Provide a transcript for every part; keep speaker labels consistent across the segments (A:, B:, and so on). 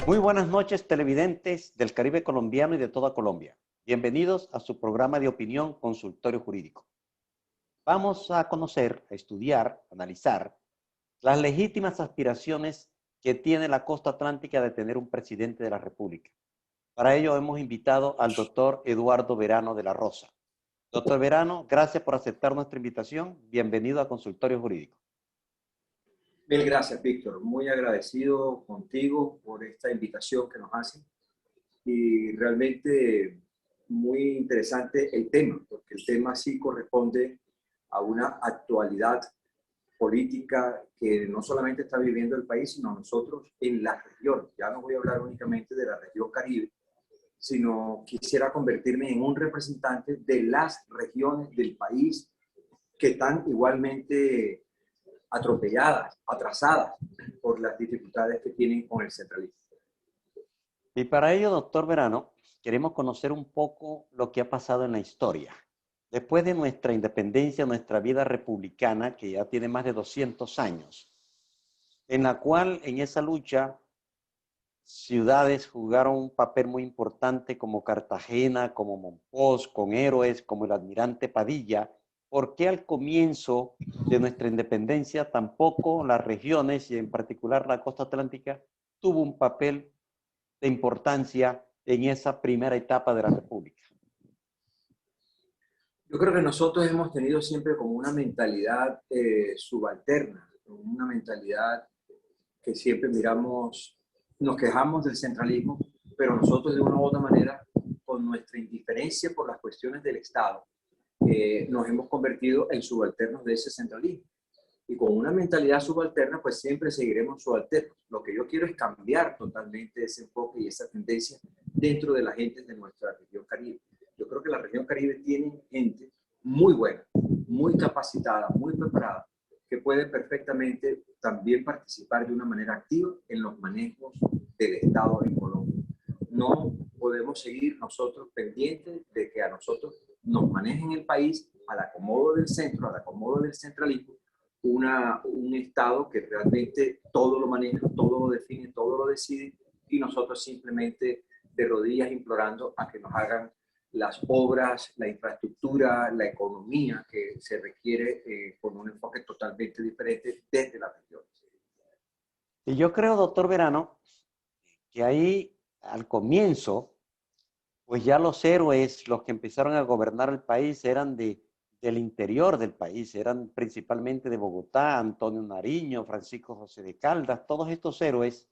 A: Muy buenas noches, televidentes del Caribe colombiano y de toda Colombia. Bienvenidos a su programa de opinión Consultorio Jurídico. Vamos a conocer, a estudiar, a analizar las legítimas aspiraciones que tiene la costa atlántica de tener un presidente de la República. Para ello hemos invitado al doctor Eduardo Verano de la Rosa. Doctor Verano, gracias por aceptar nuestra invitación. Bienvenido a Consultorio Jurídico.
B: Mil gracias, Víctor. Muy agradecido contigo por esta invitación que nos hacen y realmente muy interesante el tema, porque el tema sí corresponde a una actualidad política que no solamente está viviendo el país, sino nosotros en la región. Ya no voy a hablar únicamente de la región Caribe, sino quisiera convertirme en un representante de las regiones del país que están igualmente atropelladas, atrasadas por las dificultades que tienen con el centralismo.
A: Y para ello, doctor Verano, queremos conocer un poco lo que ha pasado en la historia. Después de nuestra independencia, nuestra vida republicana, que ya tiene más de 200 años, en la cual en esa lucha ciudades jugaron un papel muy importante como Cartagena, como Monpós, con héroes como el almirante Padilla. ¿Por qué al comienzo de nuestra independencia tampoco las regiones y en particular la costa atlántica tuvo un papel de importancia en esa primera etapa de la República?
B: Yo creo que nosotros hemos tenido siempre como una mentalidad subalterna, una mentalidad que siempre miramos, nos quejamos del centralismo, pero nosotros de una u otra manera, con nuestra indiferencia por las cuestiones del Estado, nos hemos convertido en subalternos de ese centralismo. Y con una mentalidad subalterna, pues siempre seguiremos subalternos. Lo que yo quiero es cambiar totalmente ese enfoque y esa tendencia dentro de la gente de nuestra región Caribe. Yo creo que la región Caribe tiene gente muy buena, muy capacitada, muy preparada, que puede perfectamente también participar de una manera activa en los manejos del Estado en Colombia. No podemos seguir nosotros pendientes de que a nosotros nos manejen el país al acomodo del centro, al acomodo del centralismo, un Estado que realmente todo lo maneja, todo lo define, todo lo decide, y nosotros simplemente de rodillas implorando a que nos hagan las obras, la infraestructura, la economía que se requiere con un enfoque totalmente diferente desde las regiones.
A: Y yo creo, doctor Verano, que ahí al comienzo, pues ya los héroes, los que empezaron a gobernar el país, eran del interior del país, eran principalmente de Bogotá, Antonio Nariño, Francisco José de Caldas, todos estos héroes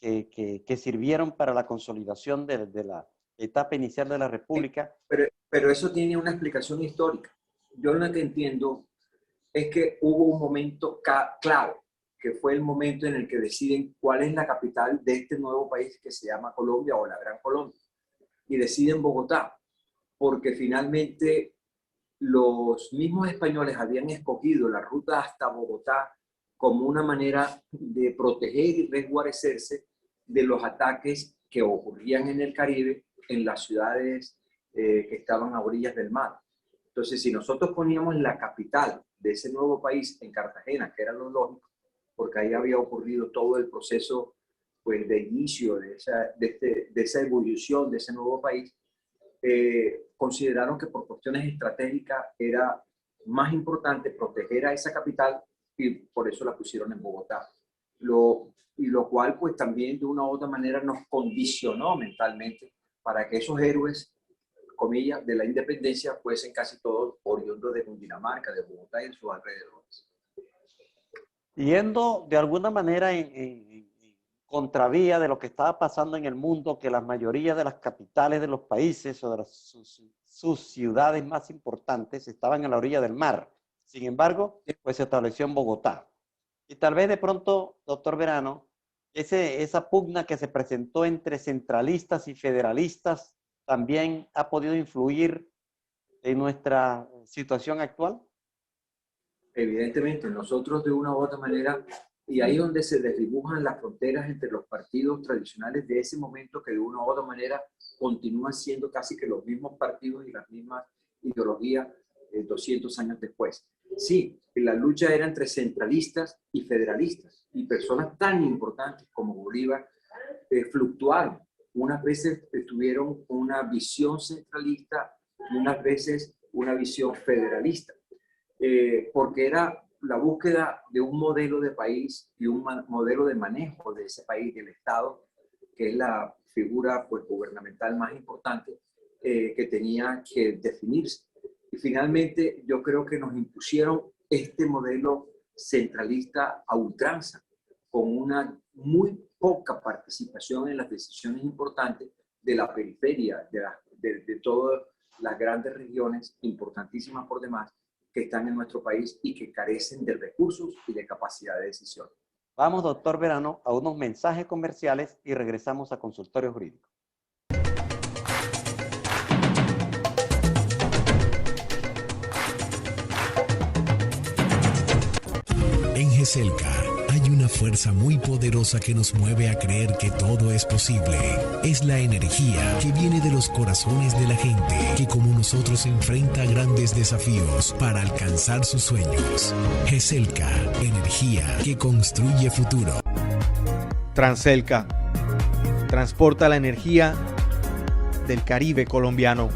A: que sirvieron para la consolidación de la etapa inicial de la República.
B: Pero eso tiene una explicación histórica. Yo lo que entiendo es que hubo un momento clave, que fue el momento en el que deciden cuál es la capital de este nuevo país que se llama Colombia o la Gran Colombia. Y deciden Bogotá, porque finalmente los mismos españoles habían escogido la ruta hasta Bogotá como una manera de proteger y resguarecerse de los ataques que ocurrían en el Caribe, en las ciudades que estaban a orillas del mar. Entonces, si nosotros poníamos la capital de ese nuevo país en Cartagena, que era lo lógico, porque ahí había ocurrido todo el proceso pues, de inicio de esa evolución de ese nuevo país, consideraron que por cuestiones estratégicas era más importante proteger a esa capital y por eso la pusieron en Bogotá. Y lo cual pues también de una u otra manera nos condicionó mentalmente para que esos héroes, comillas, de la independencia fuesen casi todos oriundos de Cundinamarca, de Bogotá y de sus alrededores.
A: Yendo de alguna manera en contravía de lo que estaba pasando en el mundo, que la mayoría de las capitales de los países o de sus ciudades más importantes estaban a la orilla del mar. Sin embargo, pues se estableció en Bogotá. Y tal vez de pronto, doctor Verano, esa pugna que se presentó entre centralistas y federalistas también ha podido influir en nuestra situación actual.
B: Evidentemente, nosotros de una u otra manera, y ahí es donde se desdibujan las fronteras entre los partidos tradicionales de ese momento, que de una u otra manera continúan siendo casi que los mismos partidos y las mismas ideologías 200 años después. Sí, la lucha era entre centralistas y federalistas, y personas tan importantes como Bolívar fluctuaron. Unas veces tuvieron una visión centralista y unas veces una visión federalista, porque era la búsqueda de un modelo de país y un modelo de manejo de ese país, del Estado, que es la figura pues, gubernamental más importante que tenía que definirse. Y finalmente yo creo que nos impusieron este modelo centralista a ultranza, con una muy poca participación en las decisiones importantes de la periferia, de todas las grandes regiones, importantísimas por demás, que están en nuestro país y que carecen de recursos y de capacidad de decisión.
A: Vamos, doctor Verano, a unos mensajes comerciales y regresamos a Consultorio Jurídico.
C: En GESELCA hay una fuerza muy poderosa que nos mueve a creer que todo es posible. Es la energía que viene de los corazones de la gente, que como nosotros enfrenta grandes desafíos para alcanzar sus sueños. GESELCA, energía que construye futuro.
D: Transelca transporta la energía del Caribe colombiano.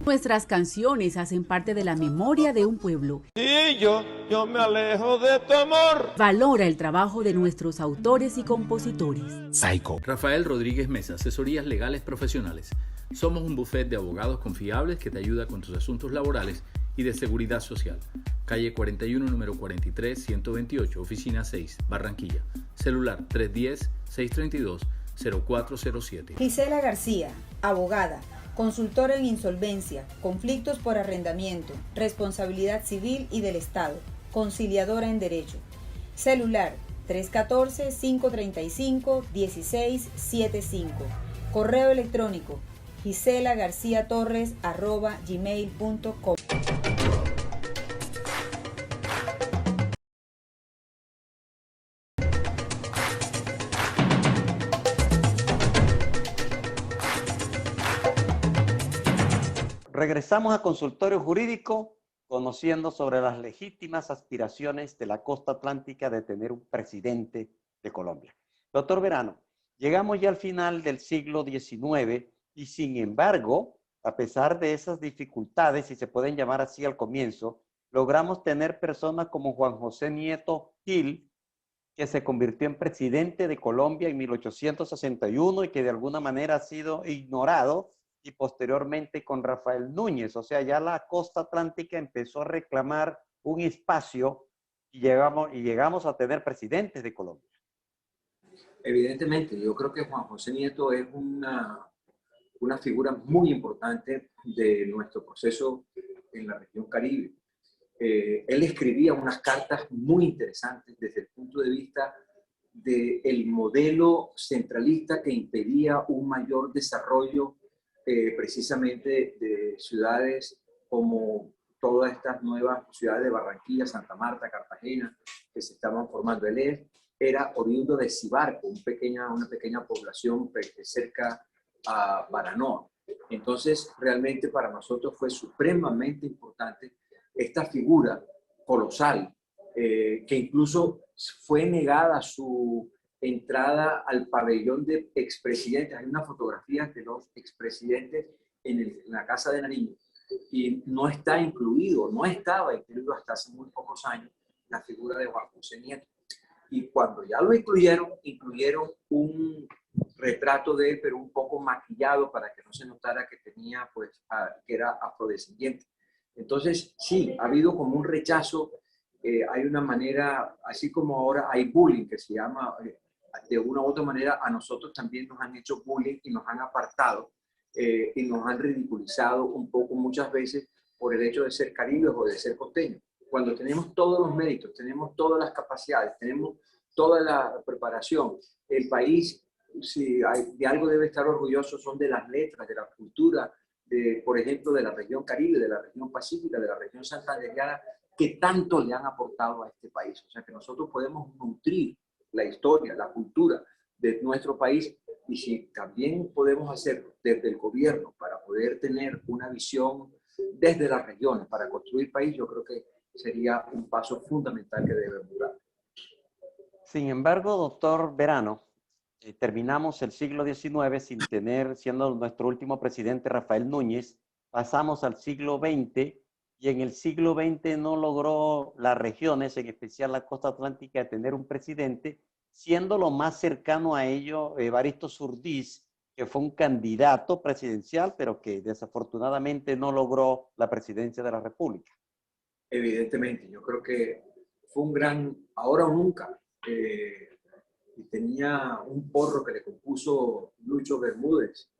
E: Nuestras canciones hacen parte de la memoria de un pueblo.
F: Y yo me alejo de tu amor.
E: Valora el trabajo de nuestros autores y compositores.
C: Psycho.
G: Rafael Rodríguez Mesa, asesorías legales profesionales. Somos un bufete de abogados confiables que te ayuda con tus asuntos laborales y de seguridad social. Calle 41, número 43, 128, oficina 6, Barranquilla. Celular 310-632-0407.
H: Gisela García, abogada. Consultora en insolvencia, conflictos por arrendamiento, responsabilidad civil y del Estado, conciliadora en derecho. Celular 314-535-1675. Correo electrónico giselagarciatorres@gmail.com.
A: Regresamos a Consultorio Jurídico, conociendo sobre las legítimas aspiraciones de la costa atlántica de tener un presidente de Colombia. Doctor Verano, llegamos ya al final del siglo XIX y sin embargo, a pesar de esas dificultades, si se pueden llamar así al comienzo, logramos tener personas como Juan José Nieto Gil, que se convirtió en presidente de Colombia en 1861 y que de alguna manera ha sido ignorado, y posteriormente con Rafael Núñez. O sea, ya la costa atlántica empezó a reclamar un espacio y llegamos a tener presidentes de Colombia.
B: Evidentemente, yo creo que Juan José Nieto es una figura muy importante de nuestro proceso en la región Caribe. Él escribía unas cartas muy interesantes desde el punto de vista del modelo centralista que impedía un mayor desarrollo precisamente de ciudades como todas estas nuevas ciudades de Barranquilla, Santa Marta, Cartagena, que se estaban formando. Él era oriundo de Cibarco, una pequeña población cerca a Baranoa. Entonces, realmente para nosotros fue supremamente importante esta figura colosal, que incluso fue negada su entrada al pabellón de expresidentes. Hay una fotografía de los expresidentes en la Casa de Nariño y no estaba incluido hasta hace muy pocos años la figura de Juan José Nieto. Y cuando ya lo incluyeron un retrato de él, pero un poco maquillado para que no se notara que tenía, pues, que era afrodescendiente. Entonces, sí, ha habido como un rechazo. Hay una manera, así como ahora hay bullying, que se llama, de una u otra manera, a nosotros también nos han hecho bullying y nos han apartado y nos han ridiculizado un poco muchas veces por el hecho de ser caribes o de ser costeños. Cuando tenemos todos los méritos, tenemos todas las capacidades, tenemos toda la preparación, el país, si de algo debe estar orgulloso, son de las letras, de la cultura, por ejemplo, de la región Caribe, de la región Pacífica, de la región santandereana, que tanto le han aportado a este país. O sea, que nosotros podemos nutrir la historia, la cultura de nuestro país, y si también podemos hacerlo desde el gobierno para poder tener una visión desde las regiones para construir país, yo creo que sería un paso fundamental que debemos dar.
A: Sin embargo, doctor Verano, terminamos el siglo XIX sin tener, siendo nuestro último presidente Rafael Núñez, pasamos al siglo XX y en el siglo XX no logró las regiones, en especial la costa atlántica, tener un presidente, siendo lo más cercano a ello Evaristo Zurdís, que fue un candidato presidencial, pero que desafortunadamente no logró la presidencia de la República.
B: Evidentemente, yo creo que fue un gran ahora o nunca. Y tenía un porro que le compuso Lucho Bermúdez,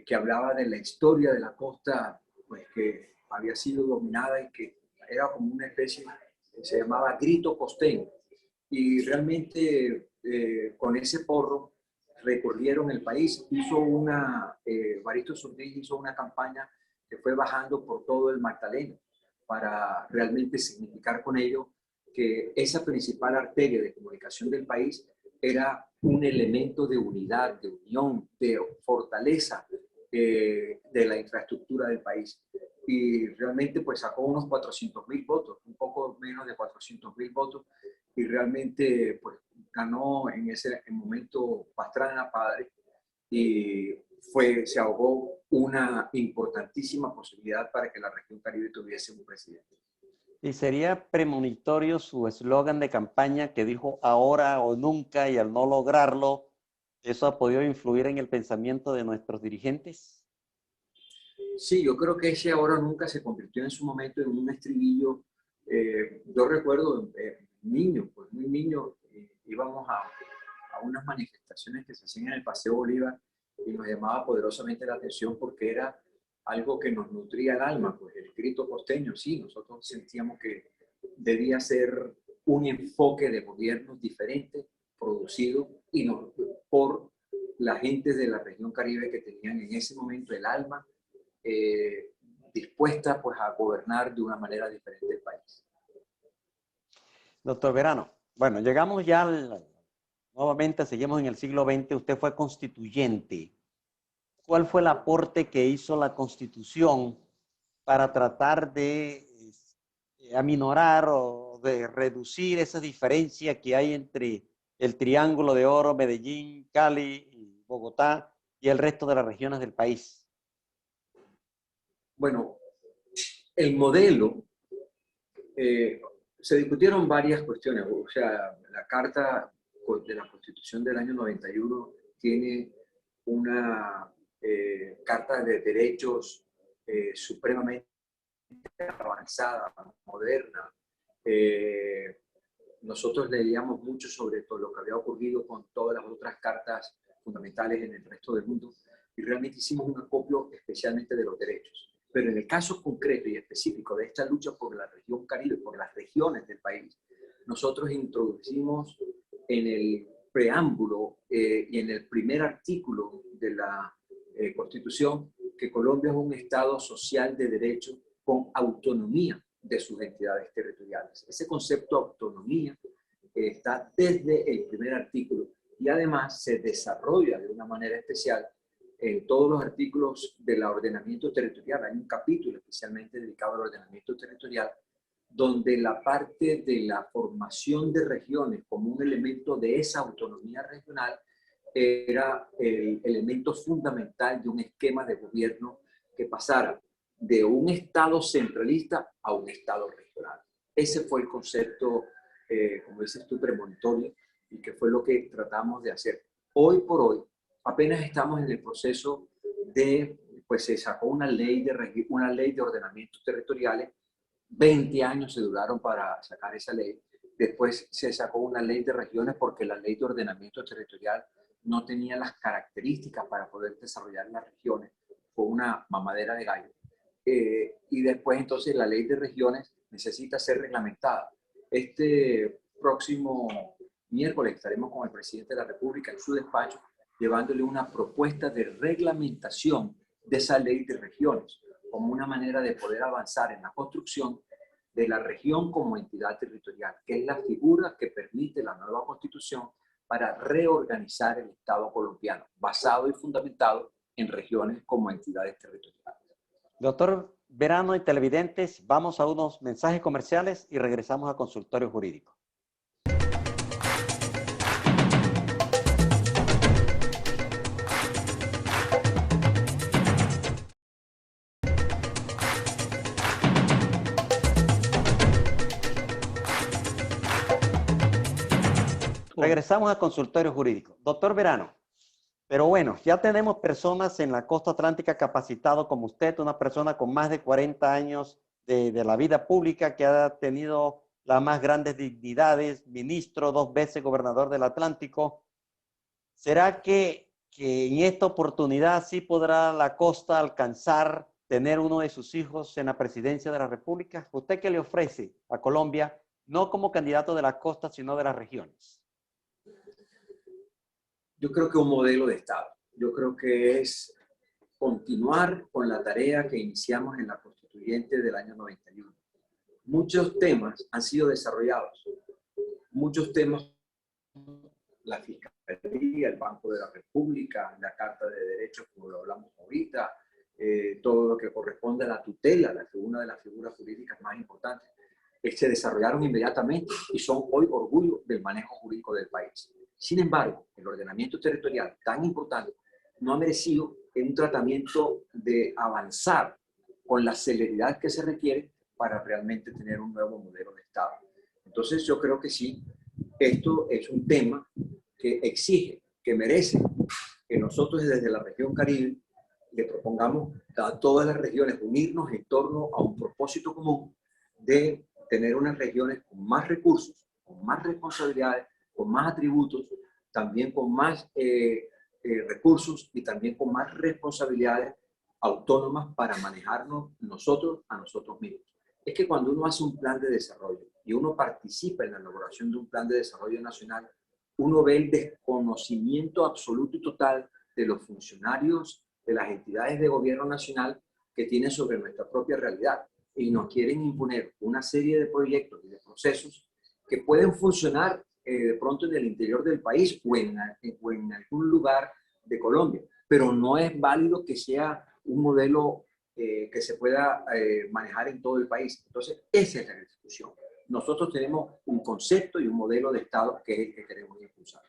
B: que hablaba de la historia de la costa, pues que había sido dominada y que era como una especie que se llamaba grito costeño. Y realmente con ese porro recorrieron el país. Evaristo Zurdís hizo una campaña que fue bajando por todo el Magdalena para realmente significar con ello que esa principal arteria de comunicación del país era un elemento de unidad, de unión, de fortaleza de la infraestructura del país. Y realmente pues sacó unos 400.000 votos, un poco menos de 400.000 votos, y realmente pues ganó en ese momento Pastrana Padre, y se ahogó una importantísima posibilidad para que la región Caribe tuviese un presidente.
A: Y sería premonitorio su eslogan de campaña que dijo ahora o nunca, y al no lograrlo, ¿eso ha podido influir en el pensamiento de nuestros dirigentes?
B: Sí, yo creo que ese ahora o nunca se convirtió en su momento en un estribillo. Yo recuerdo niño, pues muy niño, íbamos a unas manifestaciones que se hacían en el Paseo Bolívar y nos llamaba poderosamente la atención porque era algo que nos nutría el alma, pues el grito costeño. Sí, nosotros sentíamos que debía ser un enfoque de gobierno diferente, producido y no, por la gente de la región Caribe que tenían en ese momento el alma dispuesta pues a gobernar de una manera diferente el país.
A: Doctor Verano, bueno, llegamos ya nuevamente, seguimos en el siglo XX, usted fue constituyente. ¿Cuál fue el aporte que hizo la Constitución para tratar de aminorar o de reducir esa diferencia que hay entre el Triángulo de Oro, Medellín, Cali y Bogotá y el resto de las regiones del país?
B: Bueno, el modelo, se discutieron varias cuestiones. O sea, la Carta de la Constitución del año 91 tiene una Carta de Derechos supremamente avanzada, moderna. Nosotros leíamos mucho sobre todo lo que había ocurrido con todas las otras cartas fundamentales en el resto del mundo y realmente hicimos un acopio especialmente de los derechos. Pero en el caso concreto y específico de esta lucha por la región Caribe, por las regiones del país, nosotros introducimos en el preámbulo y en el primer artículo de la Constitución que Colombia es un Estado social de derecho con autonomía de sus entidades territoriales. Ese concepto de autonomía está desde el primer artículo y además se desarrolla de una manera especial en todos los artículos del ordenamiento territorial. Hay un capítulo especialmente dedicado al ordenamiento territorial, donde la parte de la formación de regiones como un elemento de esa autonomía regional era el elemento fundamental de un esquema de gobierno que pasara de un Estado centralista a un Estado regional. Ese fue el concepto, como dices tú, premonitorio, y que fue lo que tratamos de hacer. Hoy por hoy, apenas estamos en el proceso de, pues se sacó una ley de ordenamiento territoriales, 20 años se duraron para sacar esa ley, después se sacó una ley de regiones porque la ley de ordenamiento territorial no tenía las características para poder desarrollar las regiones, fue una mamadera de gallo. Y después entonces la ley de regiones necesita ser reglamentada. Este próximo miércoles estaremos con el presidente de la República en su despacho llevándole una propuesta de reglamentación de esa ley de regiones como una manera de poder avanzar en la construcción de la región como entidad territorial, que es la figura que permite la nueva Constitución para reorganizar el Estado colombiano, basado y fundamentado en regiones como entidades territoriales.
A: Doctor Verano y televidentes, vamos a unos mensajes comerciales y regresamos a Consultorio Jurídico. Regresamos a Consultorio Jurídico. Doctor Verano, pero bueno, ya tenemos personas en la costa atlántica capacitado como usted, una persona con más de 40 años de la vida pública que ha tenido las más grandes dignidades, ministro, 2 veces gobernador del Atlántico. ¿Será que en esta oportunidad sí podrá la costa alcanzar tener uno de sus hijos en la presidencia de la República? ¿Usted qué le ofrece a Colombia, no como candidato de la costa, sino de las regiones?
B: Yo creo que un modelo de Estado. Yo creo que es continuar con la tarea que iniciamos en la Constituyente del año 91. Muchos temas han sido desarrollados. Muchos temas, la Fiscalía, el Banco de la República, la Carta de Derechos, como lo hablamos ahorita, todo lo que corresponde a la tutela, una de las figuras jurídicas más importantes, se desarrollaron inmediatamente y son hoy orgullo del manejo jurídico del país. Sin embargo, el ordenamiento territorial tan importante no ha merecido un tratamiento de avanzar con la celeridad que se requiere para realmente tener un nuevo modelo de Estado. Entonces yo creo que sí, esto es un tema que exige, que merece que nosotros desde la región Caribe le propongamos a todas las regiones unirnos en torno a un propósito común de tener unas regiones con más recursos, con más responsabilidades, con más atributos, también con más recursos y también con más responsabilidades autónomas para manejarnos nosotros a nosotros mismos. Es que cuando uno hace un plan de desarrollo y uno participa en la elaboración de un plan de desarrollo nacional, uno ve el desconocimiento absoluto y total de los funcionarios de las entidades de gobierno nacional que tienen sobre nuestra propia realidad y nos quieren imponer una serie de proyectos y de procesos que pueden funcionar de pronto en el interior del país o en algún lugar de Colombia, pero no es válido que sea un modelo que se pueda manejar en todo el país. Entonces, esa es la discusión. Nosotros tenemos un concepto y un modelo de Estado que es el que queremos impulsar.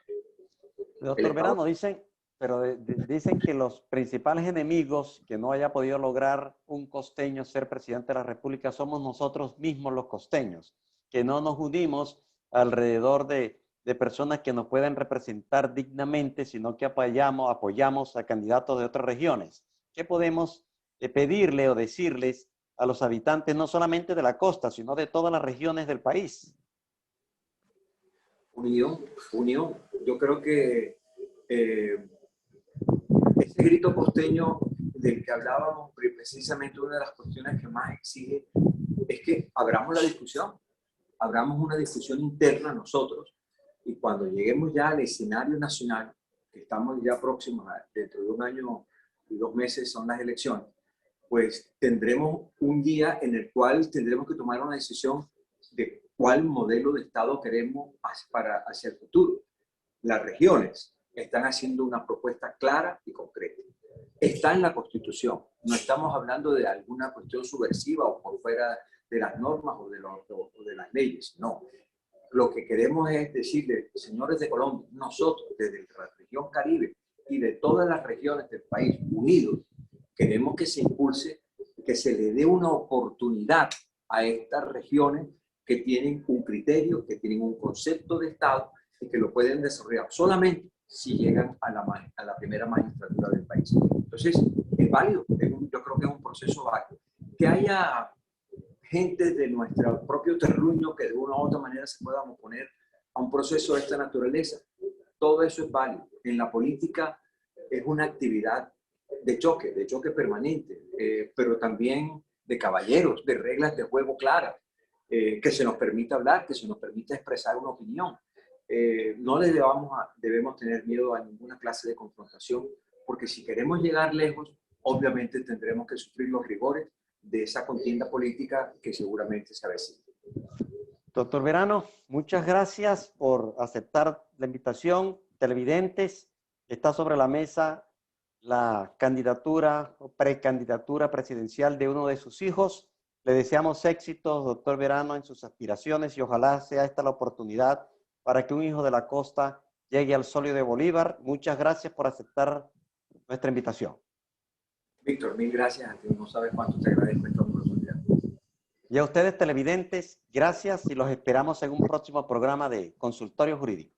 A: Doctor Verano, dicen que los principales enemigos que no haya podido lograr un costeño ser presidente de la República somos nosotros mismos los costeños, que no nos unimos alrededor de personas que nos pueden representar dignamente, sino que apoyamos a candidatos de otras regiones. ¿Qué podemos pedirle o decirles a los habitantes no solamente de la costa, sino de todas las regiones del país?
B: Unión. Yo creo que ese grito costeño del que hablábamos, precisamente una de las cuestiones que más exige es que abramos la discusión, abramos una discusión interna nosotros, y cuando lleguemos ya al escenario nacional, que estamos ya próximos, dentro de 1 año y 2 meses son las elecciones, pues tendremos un día en el cual tendremos que tomar una decisión de cuál modelo de Estado queremos hacia el futuro. Las regiones están haciendo una propuesta clara y concreta. Está en la Constitución. No estamos hablando de alguna cuestión subversiva o por fuera de las normas o de las leyes. No. Lo que queremos es decirle, señores de Colombia, nosotros desde la región Caribe y de todas las regiones del país, unidos, queremos que se impulse, que se le dé una oportunidad a estas regiones que tienen un criterio, que tienen un concepto de Estado y que lo pueden desarrollar solamente si llegan a la primera magistratura del país. Entonces, es válido, yo creo que es un proceso válido. Que haya gente de nuestro propio terruño que de una u otra manera se puedan oponer a un proceso de esta naturaleza, todo eso es válido. En la política es una actividad de choque permanente, pero también de caballeros, de reglas de juego claras, que se nos permita hablar, que se nos permita expresar una opinión. No le debemos tener miedo a ninguna clase de confrontación, porque si queremos llegar lejos, obviamente tendremos que sufrir los rigores de esa contienda política que seguramente se avecina.
A: Doctor Verano, muchas gracias por aceptar la invitación. Televidentes, está sobre la mesa la candidatura o precandidatura presidencial de uno de sus hijos. Le deseamos éxitos, doctor Verano, en sus aspiraciones y ojalá sea esta la oportunidad para que un hijo de la costa llegue al solio de Bolívar. Muchas gracias por aceptar nuestra invitación.
B: Víctor, mil gracias a ti. No sabes cuánto te agradezco esta oportunidad.
A: Y a ustedes, televidentes, gracias y los esperamos en un próximo programa de Consultorio Jurídico.